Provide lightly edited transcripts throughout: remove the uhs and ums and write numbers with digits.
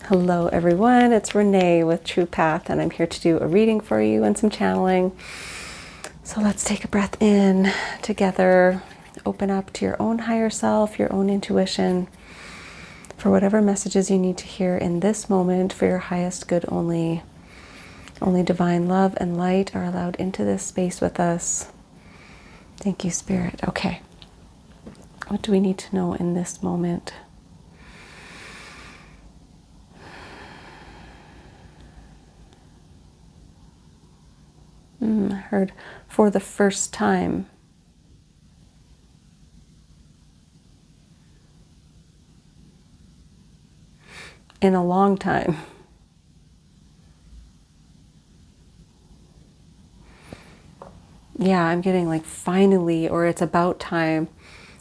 Hello everyone, it's Renee with True Path, and I'm here to do a reading for you and some channeling. So let's take a breath in together, open up to your own higher self, your own intuition, for whatever messages you need to hear in this moment for your highest good only. Only divine love and light are allowed into this space with us. Thank you, Spirit. Okay. What do we need to know in this moment? I heard for the first time. In a long time. Yeah, I'm getting like finally, or it's about time,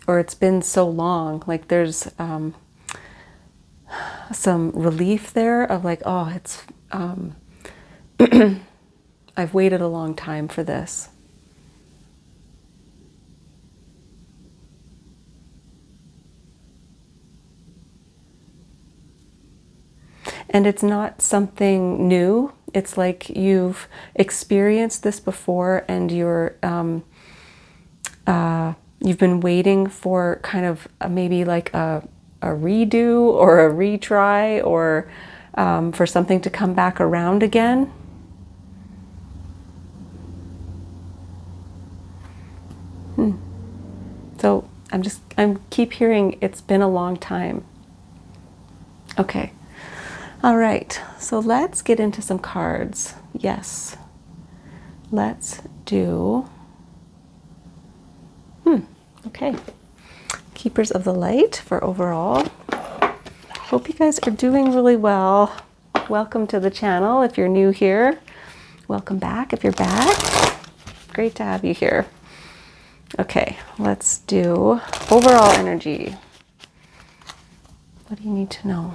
or it's been so long. Like there's some relief there of like, oh, it's, I've waited a long time for this. And it's not something new. It's like you've experienced this before, and you've been waiting for kind of maybe like a redo or a retry, or for something to come back around again. So I'm keep hearing it's been a long time. Okay. All right. So let's get into some cards. Yes. Let's do. Okay. Keepers of the Light for overall. Hope you guys are doing really well. Welcome to the channel if you're new here. Welcome back if you're back. Great to have you here. Okay, let's do overall energy. What do you need to know?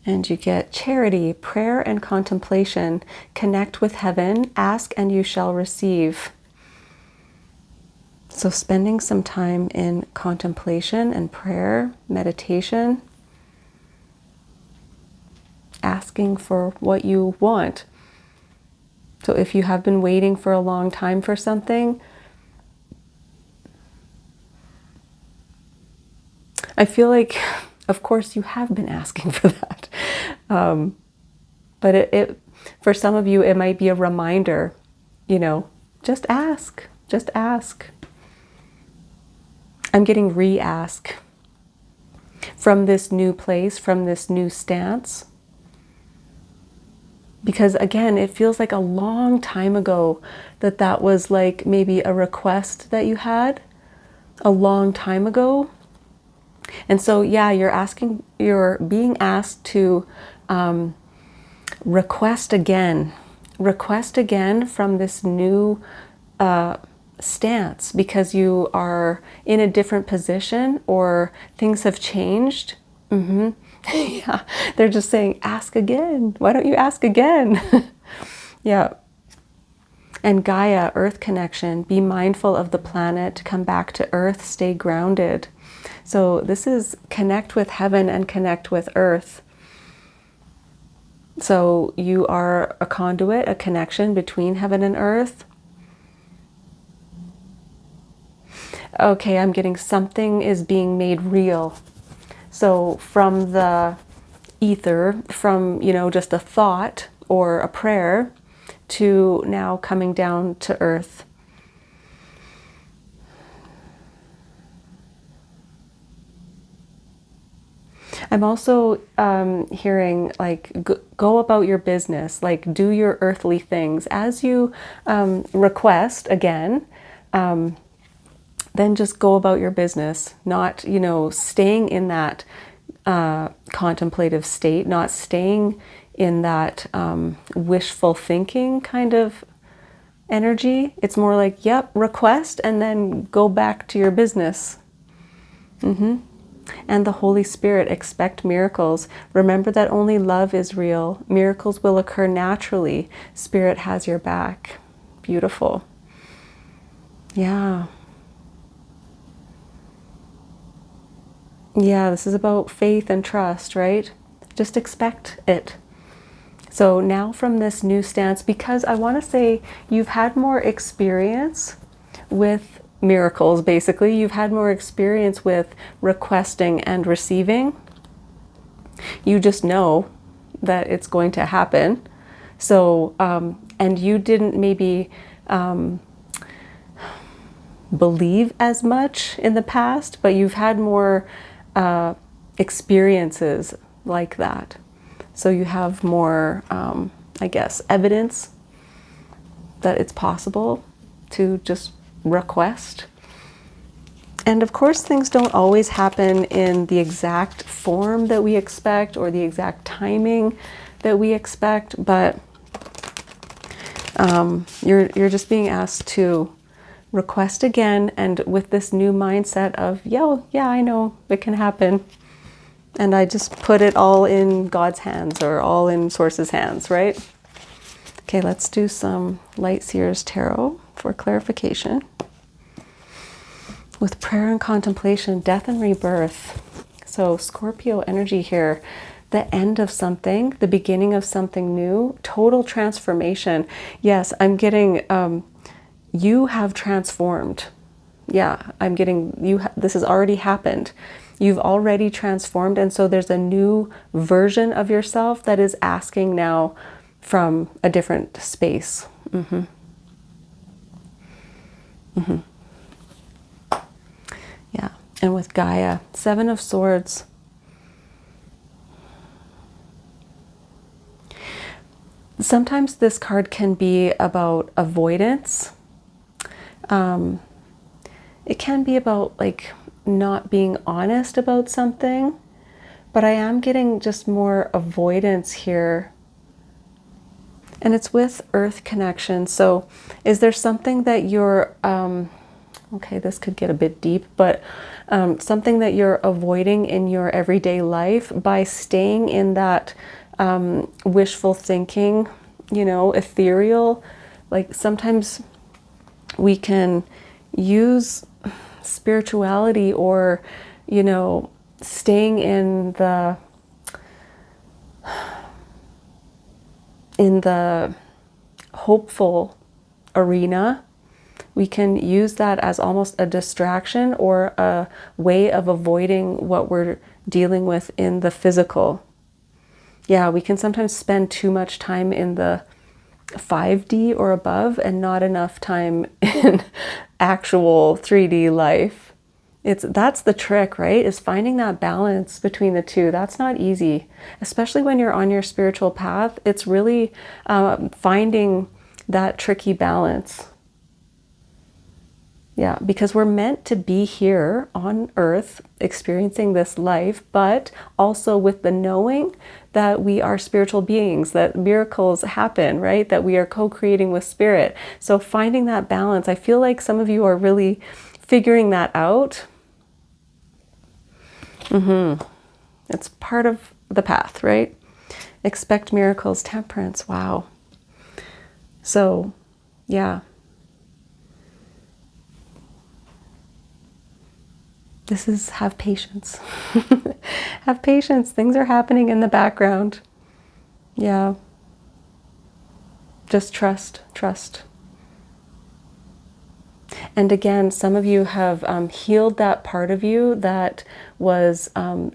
And you get charity, prayer, and contemplation. Connect with heaven. Ask and you shall receive. So spending some time in contemplation and prayer, meditation, asking for what you want. So if you have been waiting for a long time for something, I feel like, of course, you have been asking for that. But it for some of you, it might be a reminder, just ask, just ask. I'm getting re-ask from this new place, from this new stance. Because again, it feels like a long time ago that was like maybe a request that you had a long time ago. And so, yeah, you're being asked to request again from this new stance, because you are in a different position or things have changed. Yeah, they're just saying, ask again. Why don't you ask again? Yeah. And Gaia, Earth connection, be mindful of the planet, come back to Earth, stay grounded. So this is connect with heaven and connect with Earth. So you are a conduit, a connection between heaven and Earth. Okay, I'm getting something is being made real. So from the ether, from, just a thought or a prayer, to now coming down to earth. I'm also hearing like go about your business, like do your earthly things as you request again. Then just go about your business, not, staying in that contemplative state, not staying in that wishful thinking kind of energy. It's more like, yep, request and then go back to your business. And the Holy Spirit, expect miracles. Remember that only love is real. Miracles will occur naturally. Spirit has your back. Beautiful. Yeah. Yeah, this is about faith and trust, right? Just expect it. So now from this new stance, because I want to say you've had more experience with miracles, basically. You've had more experience with requesting and receiving. You just know that it's going to happen. So, and you didn't maybe believe as much in the past, but you've had more experiences like that. So you have more, I guess, evidence that it's possible to just request. And of course, things don't always happen in the exact form that we expect or the exact timing that we expect, but you're just being asked to request again, and with this new mindset of, yeah, I know it can happen. And I just put it all in God's hands, or all in Source's hands, right? Okay, let's do some Light Seers Tarot for clarification. With prayer and contemplation, death and rebirth. So Scorpio energy here, the end of something, the beginning of something new, total transformation. Yes, I'm getting, you have transformed. Yeah, I'm getting, this has already happened. You've already transformed, and so there's a new version of yourself that is asking now from a different space. Yeah, and with Gaia, Seven of Swords. Sometimes this card can be about avoidance. It can be about like not being honest about something, but I am getting just more avoidance here. And it's with Earth connection. So is there something that you're, okay, this could get a bit deep, but something that you're avoiding in your everyday life by staying in that wishful thinking, you know, ethereal? Like sometimes we can use spirituality, or, you know, staying in the hopeful arena. We can use that as almost a distraction or a way of avoiding what we're dealing with in the physical. Yeah, we can sometimes spend too much time in the 5D or above and not enough time in actual 3D life. That's the trick, right? Is finding that balance between the two. That's not easy, especially when you're on your spiritual path. It's really finding that tricky balance. Yeah, because we're meant to be here on Earth experiencing this life, but also with the knowing that we are spiritual beings, that miracles happen, right? That we are co-creating with spirit. So finding that balance, I feel like some of you are really figuring that out. It's part of the path, right? Expect miracles, temperance, wow. So, yeah. This is have patience. Have patience. Things are happening in the background. Yeah. Just trust. And again, some of you have healed that part of you that was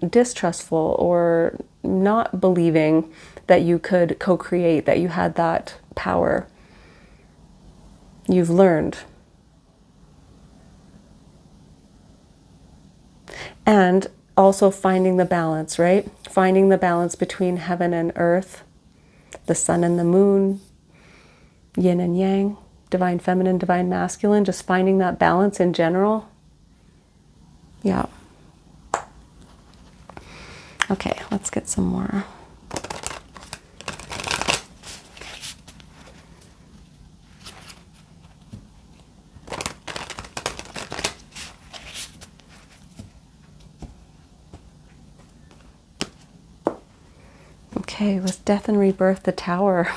distrustful or not believing that you could co-create, that you had that power. You've learned. And also finding the balance, right? Finding the balance between heaven and earth, the sun and the moon, yin and yang, divine feminine, divine masculine, just finding that balance in general. Yeah. Okay, let's get some more. Okay, with death and rebirth, the Tower.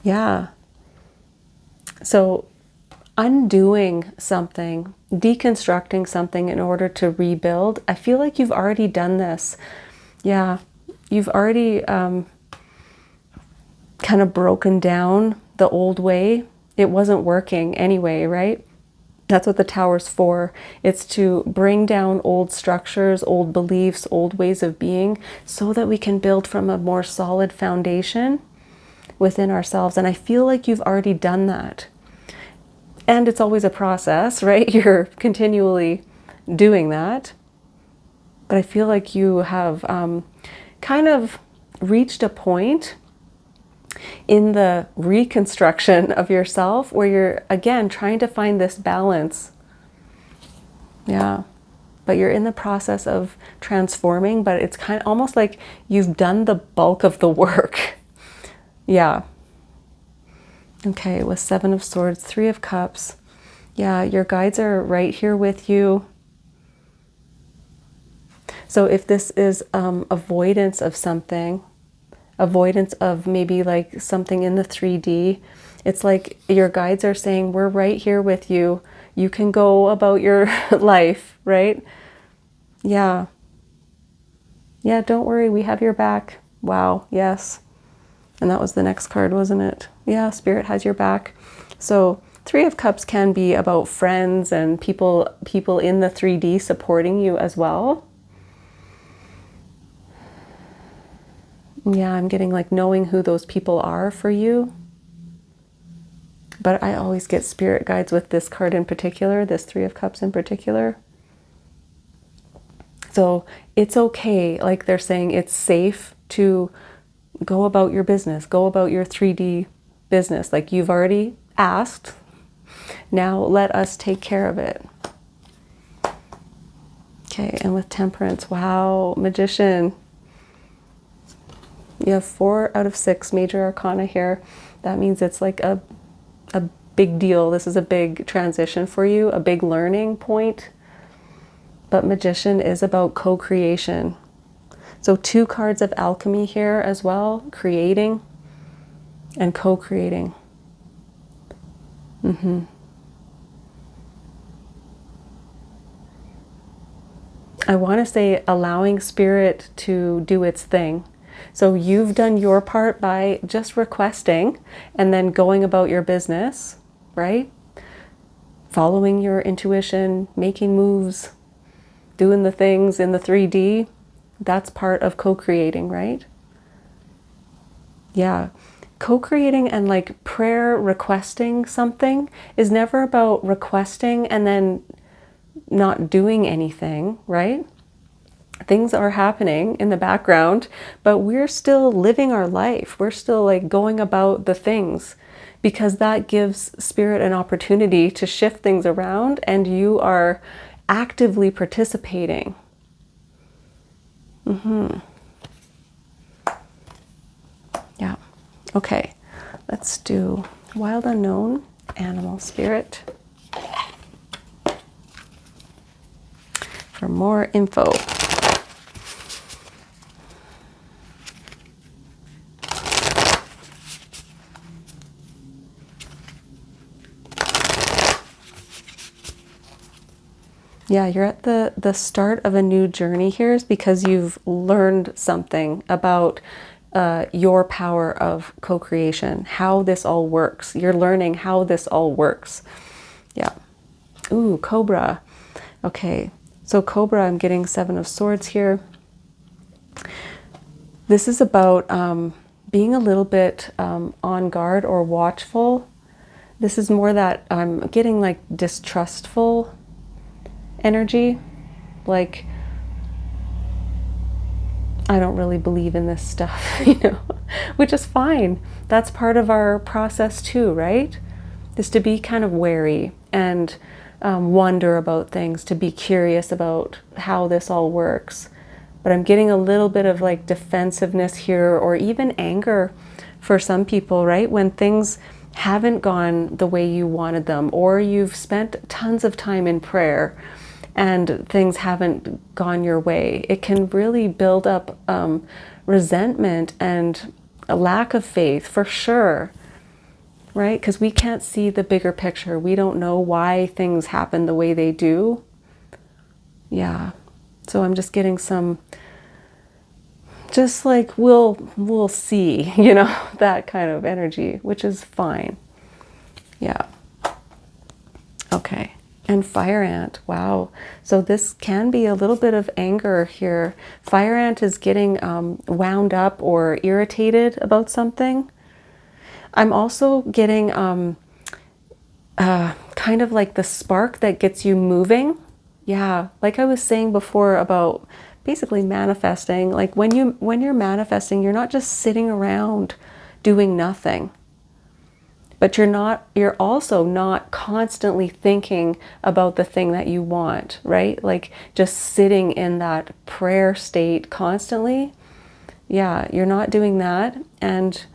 Yeah. So undoing something, deconstructing something in order to rebuild. I feel like you've already done this. Yeah, you've already kind of broken down the old way. It wasn't working anyway, right? That's what the Tower's for. It's to bring down old structures, old beliefs, old ways of being, so that we can build from a more solid foundation within ourselves. And I feel like you've already done that. And it's always a process, right? You're continually doing that. But I feel like you have kind of reached a point in the reconstruction of yourself where you're, again, trying to find this balance. Yeah. But you're in the process of transforming, but it's kind of almost like you've done the bulk of the work. Yeah. Okay, with 7 of Swords, 3 of Cups. Yeah, your guides are right here with you. So if this is avoidance of something, avoidance of maybe like something in the 3D, it's like your guides are saying, we're right here with you. You can go about your life, right? Yeah. Yeah, don't worry, we have your back. Wow, yes. And that was the next card, wasn't it? Yeah, Spirit has your back. So 3 of Cups can be about friends and people in the 3D supporting you as well. Yeah, I'm getting like knowing who those people are for you. But I always get spirit guides with this card in particular, this 3 of Cups in particular. So it's okay, like they're saying, it's safe to go about your business, go about your 3D business. Like you've already asked, now let us take care of it. Okay, and with Temperance, wow, Magician. You have 4 out of 6 major arcana here. That means it's like a big deal. This is a big transition for you, a big learning point. But Magician is about co-creation. So 2 cards of alchemy here as well, creating and co-creating. I want to say allowing Spirit to do its thing. So you've done your part by just requesting and then going about your business, right? Following your intuition, making moves, doing the things in the 3D. That's part of co-creating, right? Yeah. Co-creating and like prayer requesting something is never about requesting and then not doing anything, right? Things are happening in the background, but we're still living our life. We're still like going about the things because that gives Spirit an opportunity to shift things around and you are actively participating. Yeah. Okay. Let's do Wild Unknown, Animal Spirit for more info. Yeah, you're at the start of a new journey here is because you've learned something about your power of co-creation, how this all works. You're learning how this all works. Yeah. Ooh, Cobra. Okay, so Cobra, I'm getting 7 of Swords here. This is about being a little bit on guard or watchful. This is more that I'm getting like distrustful energy, like I don't really believe in this stuff, you know, which is fine. That's part of our process too, right? Is to be kind of wary and wonder about things, to be curious about how this all works. But I'm getting a little bit of like defensiveness here, or even anger for some people, right? When things haven't gone the way you wanted them, or you've spent tons of time in prayer and things haven't gone your way, it can really build up resentment and a lack of faith for sure, right? Because we can't see the bigger picture. We don't know why things happen the way they do. Yeah. So I'm just getting some, just like we'll see, you know, that kind of energy, which is fine. Yeah. Okay. And fire ant. Wow. So this can be a little bit of anger here. Fire ant is getting wound up or irritated about something. I'm also getting kind of like the spark that gets you moving. Yeah, like I was saying before about basically manifesting, like when you're manifesting, you're not just sitting around doing nothing. But you're also not constantly thinking about the thing that you want, right? Like just sitting in that prayer state constantly. Yeah, you're not doing that. And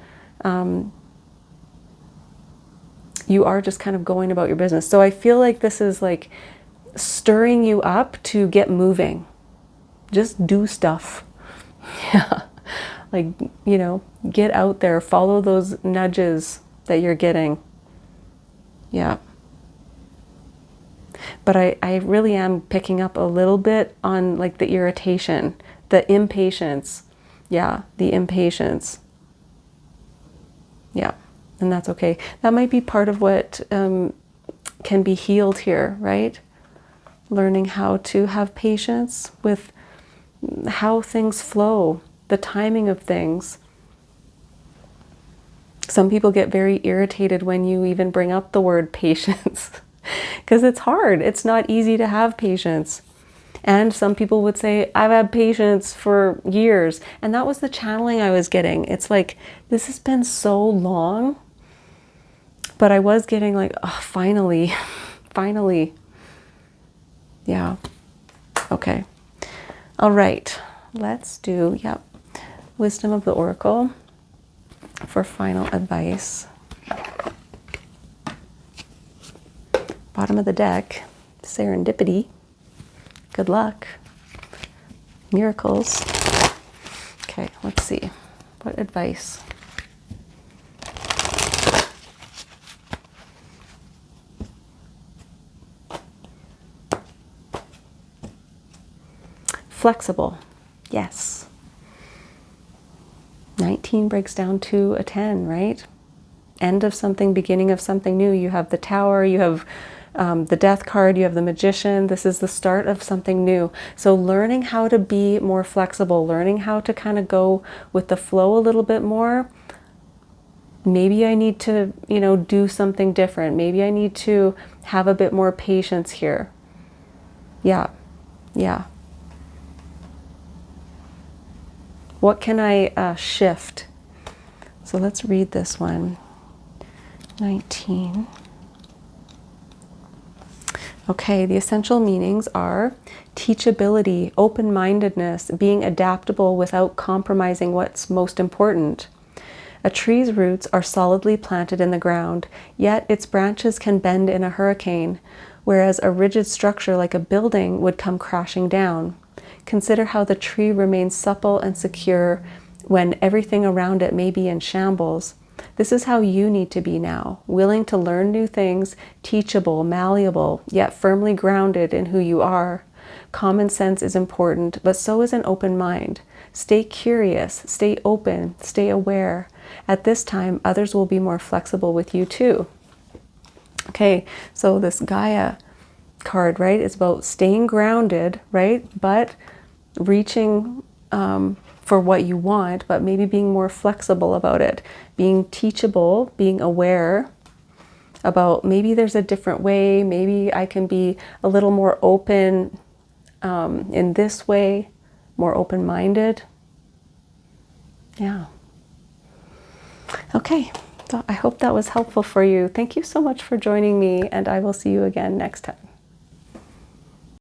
you are just kind of going about your business. So I feel like this is like stirring you up to get moving. Just do stuff. Yeah. Like, you know, get out there, follow those nudges that you're getting. Yeah. But I really am picking up a little bit on like the irritation, the impatience. Yeah, the impatience. Yeah, and that's okay. That might be part of what can be healed here, right? Learning how to have patience with how things flow, the timing of things. Some people get very irritated when you even bring up the word patience because it's hard. It's not easy to have patience. And some people would say, I've had patience for years. And that was the channeling I was getting. It's like, this has been so long. But I was getting like, oh, finally, finally. Yeah. Okay. All right. Let's do, Wisdom of the Oracle for final advice. Bottom of the deck, serendipity. Good luck. Miracles. Okay, let's see. What advice? Flexible. Yes. 19 breaks down to a 10, right? End of something, beginning of something new. You have the Tower, you have the Death card, you have the Magician. This is the start of something new. So learning how to be more flexible, learning how to kind of go with the flow a little bit more. Maybe I need to, you know, do something different. Maybe I need to have a bit more patience here. Yeah, yeah. What can I shift? So let's read this one. 19. Okay, the essential meanings are teachability, open-mindedness, being adaptable without compromising what's most important. A tree's roots are solidly planted in the ground, yet its branches can bend in a hurricane, whereas a rigid structure like a building would come crashing down. Consider how the tree remains supple and secure when everything around it may be in shambles. This is how you need to be now, willing to learn new things, teachable, malleable, yet firmly grounded in who you are. Common sense is important, but so is an open mind. Stay curious, stay open, stay aware. At this time, others will be more flexible with you too. Okay, so this Gaia card, right, is about staying grounded, right, but reaching for what you want, but maybe being more flexible about it, being teachable, being aware about maybe there's a different way, maybe I can be a little more open in this way, more open-minded. Yeah. Okay, so I hope that was helpful for you. Thank you so much for joining me, and I will see you again next time.